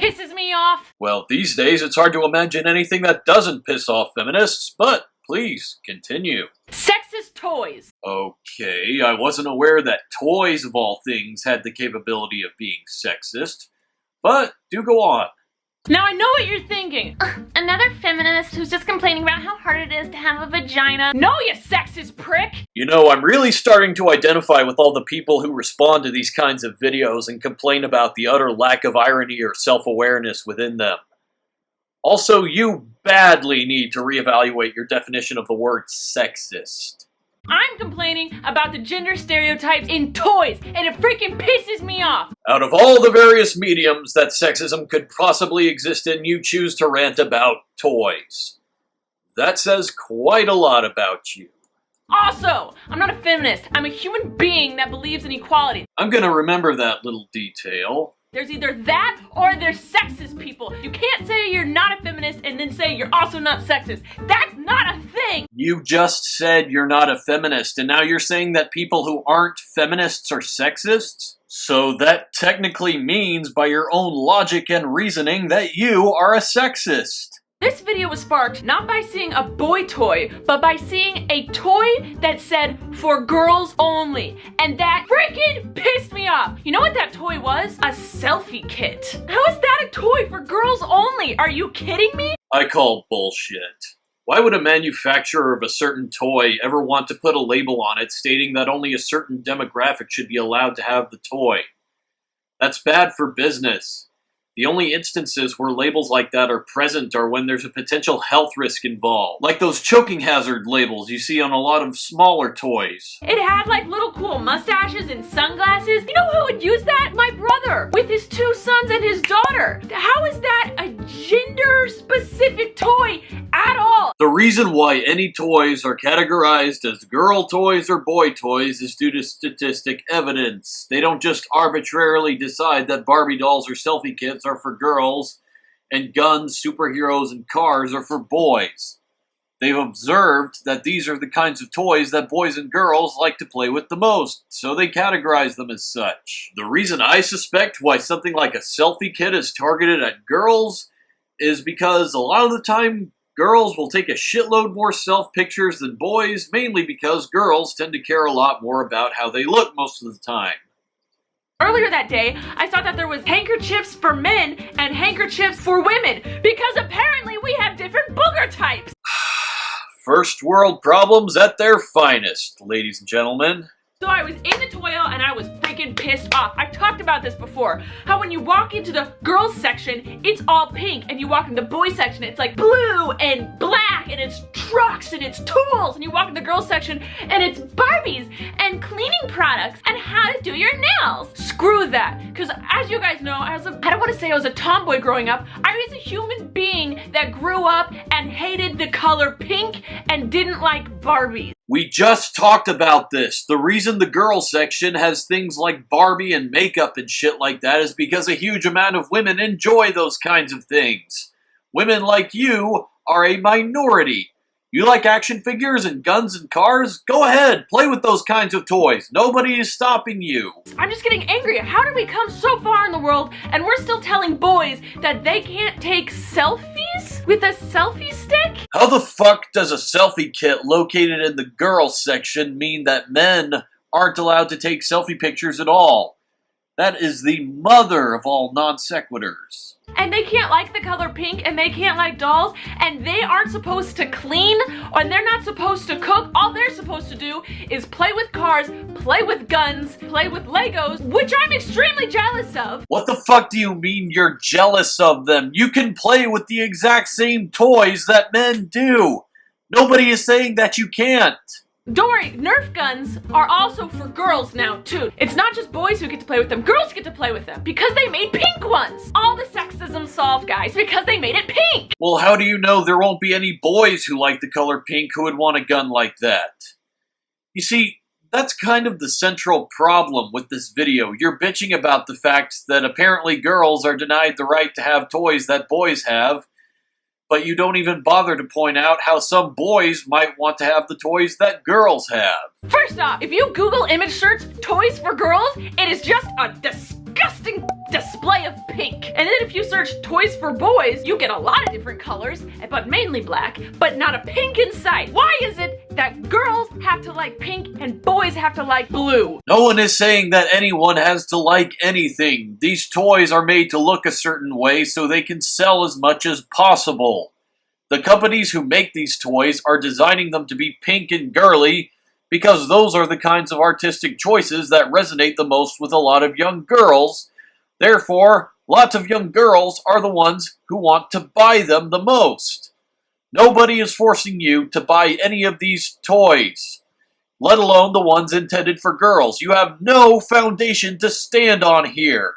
pisses me off? Well, these days it's hard to imagine anything that doesn't piss off feminists, but please continue. Sexist toys. Okay, I wasn't aware that toys of all things had the capability of being sexist, but do go on. Now I know what you're thinking. Another feminist who's just complaining about how hard it is to have a vagina. No, you sexist prick! You know, I'm really starting to identify with all the people who respond to these kinds of videos and complain about the utter lack of irony or self-awareness within them. Also, you badly need to reevaluate your definition of the word sexist. I'm complaining about the gender stereotypes in toys, and it freaking pisses me off! Out of all the various mediums that sexism could possibly exist in, you choose to rant about toys. That says quite a lot about you. Also, I'm not a feminist. I'm a human being that believes in equality. I'm gonna remember that little detail. There's either that or there's sexist people. You can't say you're not a feminist and then say you're also not sexist. That's not a thing! You just said you're not a feminist, and now you're saying that people who aren't feminists are sexists? So that technically means, by your own logic and reasoning, that you are a sexist. This video was sparked not by seeing a boy toy, but by seeing a toy that said, for girls only. And that freaking pissed me off. You know what that toy was? A selfie kit. How is that a toy for girls only? Are you kidding me? I call bullshit. Why would a manufacturer of a certain toy ever want to put a label on it stating that only a certain demographic should be allowed to have the toy? That's bad for business. The only instances where labels like that are present are when there's a potential health risk involved. Like those choking hazard labels you see on a lot of smaller toys. It had like little cool mustaches and sunglasses. You know who would use that? My brother, with his 2 sons and his daughter. How is that a gender-specific toy at all? The reason why any toys are categorized as girl toys or boy toys is due to statistic evidence. They don't just arbitrarily decide that Barbie dolls or selfie kits are for girls, and guns, superheroes, and cars are for boys. They've observed that these are the kinds of toys that boys and girls like to play with the most, so they categorize them as such. The reason I suspect why something like a selfie kit is targeted at girls is because a lot of the time girls will take a shitload more self-pictures than boys, mainly because girls tend to care a lot more about how they look most of the time. Earlier that day, I saw that there was handkerchiefs for men and handkerchiefs for women, because apparently we have different booger types. First world problems at their finest, ladies and gentlemen. So I was in the toy aisle and I was freaking pissed off. I've talked about this before. How when you walk into the girls section, it's all pink. And you walk in the boys section, it's like blue and black and it's trucks and it's tools. And you walk in the girls section and it's Barbies and cleaning products and how to do your nails. Screw that. Because as you guys know, I don't want to say I was a tomboy growing up. I was a human being that grew up and hated the color pink and didn't like Barbies. We just talked about this. The reason the girls section has things like Barbie and makeup and shit like that is because a huge amount of women enjoy those kinds of things. Women like you are a minority. You like action figures and guns and cars? Go ahead, play with those kinds of toys. Nobody is stopping you. I'm just getting angry. How did we come so far in the world and we're still telling boys that they can't take selfies with a selfie stick? How the fuck does a selfie kit located in the girls section mean that men aren't allowed to take selfie pictures at all? That is the mother of all non sequiturs. And they can't like the color pink, and they can't like dolls, and they aren't supposed to clean, and they're not supposed to cook. All they're supposed to do is play with cars, play with guns, play with Legos, which I'm extremely jealous of. What the fuck do you mean you're jealous of them? You can play with the exact same toys that men do. Nobody is saying that you can't. Don't worry, Nerf guns are also for girls now, too. It's not just boys who get to play with them, girls get to play with them, because they made pink ones. All the sexism solved, guys, because they made it pink. Well, how do you know there won't be any boys who like the color pink who would want a gun like that? You see, that's kind of the central problem with this video. You're bitching about the fact that apparently girls are denied the right to have toys that boys have, but you don't even bother to point out how some boys might want to have the toys that girls have. First off, if you Google image search toys for girls, it is just a disgusting display display of pink. And then if you search toys for boys, you get a lot of different colors, but mainly black, but not a pink in sight. Why is it that girls have to like pink and boys have to like blue? No one is saying that anyone has to like anything. These toys are made to look a certain way so they can sell as much as possible. The companies who make these toys are designing them to be pink and girly because those are the kinds of artistic choices that resonate the most with a lot of young girls. Therefore, lots of young girls are the ones who want to buy them the most. Nobody is forcing you to buy any of these toys, let alone the ones intended for girls. You have no foundation to stand on here.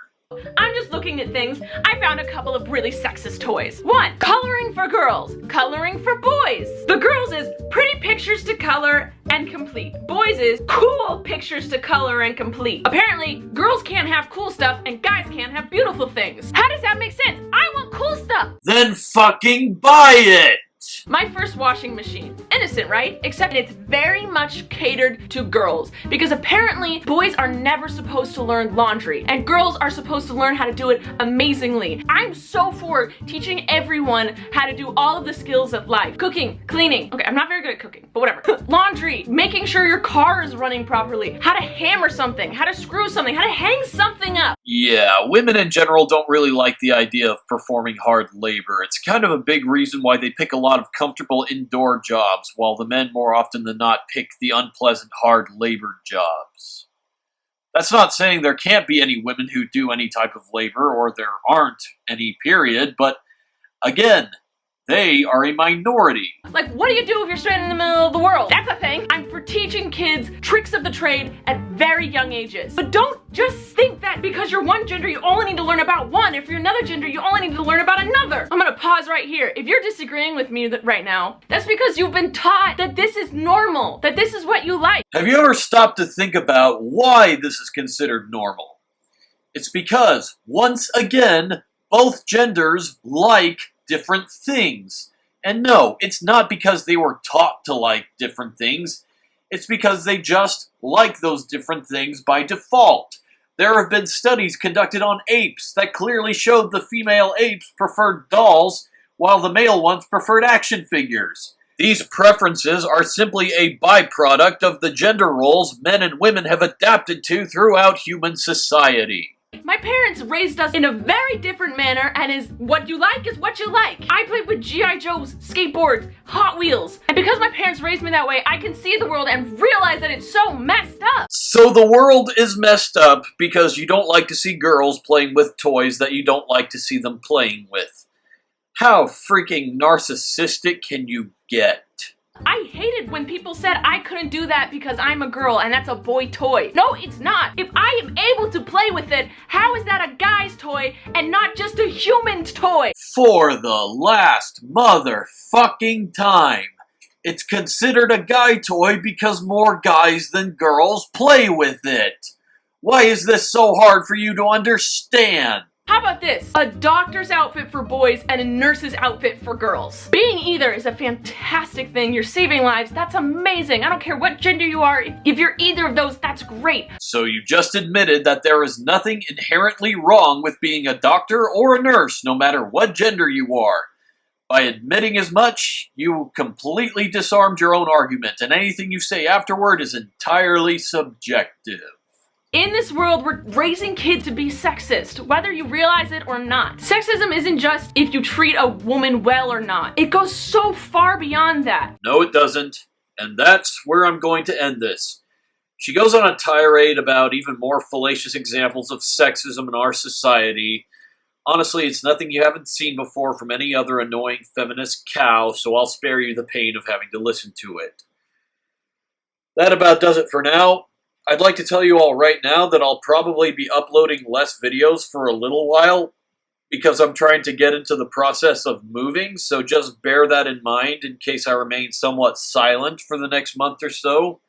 I'm just looking at things. I found a couple of really sexist toys. 1. Coloring for girls. Coloring for boys. The girls is pretty pictures to color and complete. Boys is cool pictures to color and complete. Apparently, girls can't have cool stuff and guys can't have beautiful things. How does that make sense? I want cool stuff. Then fucking buy it! My first washing machine. Innocent, right? Except it's very much catered to girls because apparently boys are never supposed to learn laundry and girls are supposed to learn how to do it amazingly. I'm so for teaching everyone how to do all of the skills of life. Cooking, cleaning. Okay, I'm not very good at cooking, but whatever. Laundry, making sure your car is running properly, how to hammer something, how to screw something, how to hang something up. Yeah, women in general don't really like the idea of performing hard labor. It's kind of a big reason why they pick a lot of comfortable indoor jobs, while the men more often than not pick the unpleasant hard labor jobs. That's not saying there can't be any women who do any type of labor, or there aren't any, period, but again, they are a minority. Like, what do you do if you're stranded in the middle of the world? That's a thing. I'm for teaching kids tricks of the trade at very young ages. But don't just think that because you're one gender, you only need to learn about one. If you're another gender, you only need to learn about another. I'm gonna pause right here. If you're disagreeing with me right now, that's because you've been taught that this is normal, that this is what you like. Have you ever stopped to think about why this is considered normal? It's because, once again, both genders like different things. And no, it's not because they were taught to like different things. It's because they just like those different things by default. There have been studies conducted on apes that clearly showed the female apes preferred dolls, while the male ones preferred action figures. These preferences are simply a byproduct of the gender roles men and women have adapted to throughout human society. My parents raised us in a very different manner, and is what you like is what you like. I played with G.I.Joes, skateboards, Hot Wheels, and because my parents raised me that way, I can see the world and realize that it's so messed up. So the world is messed up because you don't like to see girls playing with toys that you don't like to see them playing with. How freaking narcissistic can you get? I hated when people said I couldn't do that because I'm a girl and that's a boy toy. No, it's not. If I am able to play with it, how is that a guy's toy and not just a human's toy? For the last motherfucking time, it's considered a guy toy because more guys than girls play with it. Why is this so hard for you to understand? How about this? A doctor's outfit for boys and a nurse's outfit for girls. Being either is a fantastic thing. You're saving lives. That's amazing. I don't care what gender you are. If you're either of those, that's great. So you just admitted that there is nothing inherently wrong with being a doctor or a nurse, no matter what gender you are. By admitting as much, you completely disarmed your own argument, and anything you say afterward is entirely subjective. In this world, we're raising kids to be sexist, whether you realize it or not. Sexism isn't just if you treat a woman well or not. It goes so far beyond that. No, it doesn't. And that's where I'm going to end this. She goes on a tirade about even more fallacious examples of sexism in our society. Honestly, it's nothing you haven't seen before from any other annoying feminist cow, so I'll spare you the pain of having to listen to it. That about does it for now. I'd like to tell you all right now that I'll probably be uploading less videos for a little while because I'm trying to get into the process of moving, so just bear that in mind in case I remain somewhat silent for the next month or so.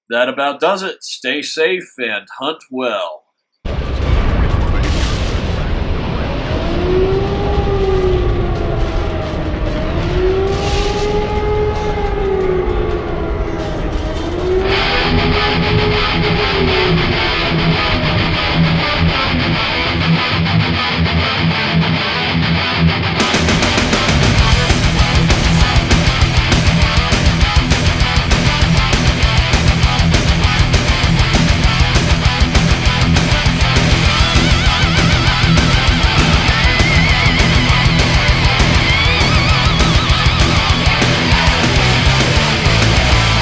That about does it. Stay safe and hunt well.